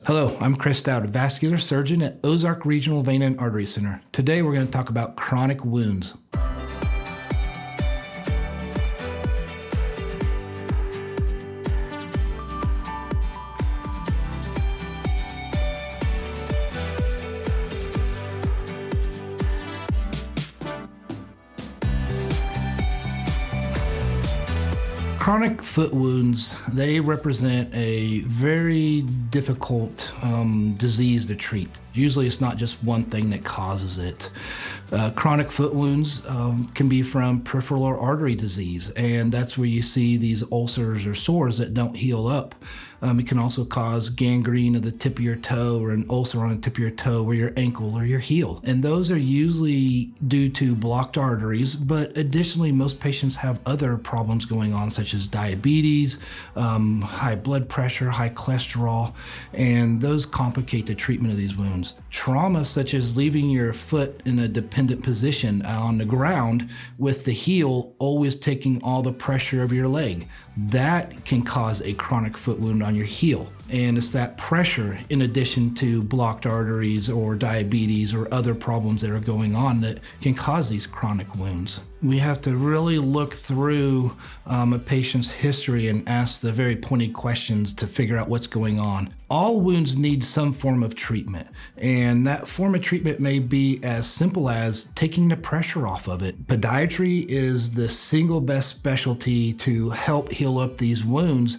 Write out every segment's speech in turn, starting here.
Hello, I'm Chris Stout, a vascular surgeon at Ozark Regional Vein and Artery Center. Today we're going to talk about chronic wounds. Chronic foot wounds, they represent a very difficult disease to treat. Usually it's not just one thing that causes it. Chronic foot wounds can be from peripheral or artery disease, and that's where you see these ulcers or sores that don't heal up. It can also cause gangrene of the tip of your toe or an ulcer on the tip of your toe or your ankle or your heel. And those are usually due to blocked arteries, but additionally, most patients have other problems going on, such as diabetes, high blood pressure, high cholesterol, and those complicate the treatment of these wounds. Trauma, such as leaving your foot in a dependent position on the ground with the heel always taking all the pressure of your leg, that can cause a chronic foot wound on your heel. And it's that pressure, in addition to blocked arteries or diabetes or other problems that are going on, that can cause these chronic wounds. We have to really look through a patient's history and ask the very pointed questions to figure out what's going on. All wounds need some form of treatment, and that form of treatment may be as simple as taking the pressure off of it. Podiatry is the single best specialty to help heal up these wounds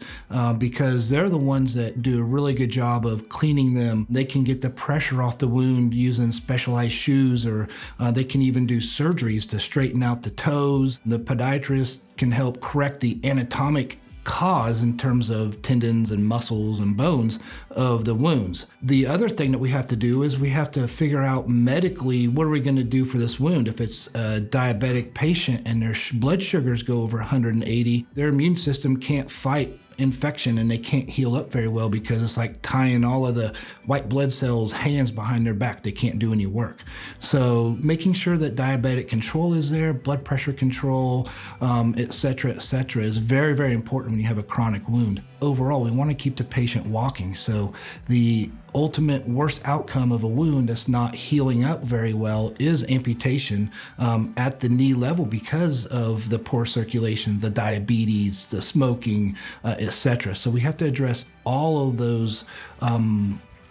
because they're the ones that do a really good job of cleaning them. They can get the pressure off the wound using specialized shoes, or they can even do surgeries to straighten out the toes. The podiatrist can help correct the anatomic cause in terms of tendons and muscles and bones of the wounds. The other thing that we have to do is we have to figure out medically, what are we going to do for this wound? If it's a diabetic patient and their blood sugars go over 180, their immune system can't fight infection and they can't heal up very well because it's like tying all of the white blood cells hands behind their back. They can't do any work. So making sure that diabetic control is there, blood pressure control, et cetera, is very, very important when you have a chronic wound. Overall, we want to keep the patient walking. So the ultimate worst outcome of a wound that's not healing up very well is amputation at the knee level because of the poor circulation, the diabetes, the smoking, etc. So we have to address all of those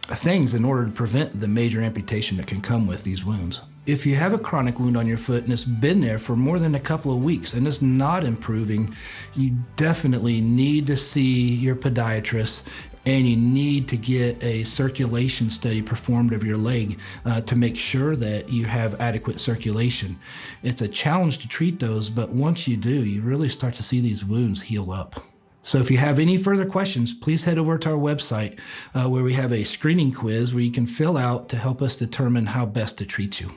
things in order to prevent the major amputation that can come with these wounds. If you have a chronic wound on your foot and it's been there for more than a couple of weeks and it's not improving, you definitely need to see your podiatrist, and you need to get a circulation study performed of your leg to make sure that you have adequate circulation. It's a challenge to treat those, but once you do, you really start to see these wounds heal up. So if you have any further questions, please head over to our website where we have a screening quiz where you can fill out to help us determine how best to treat you.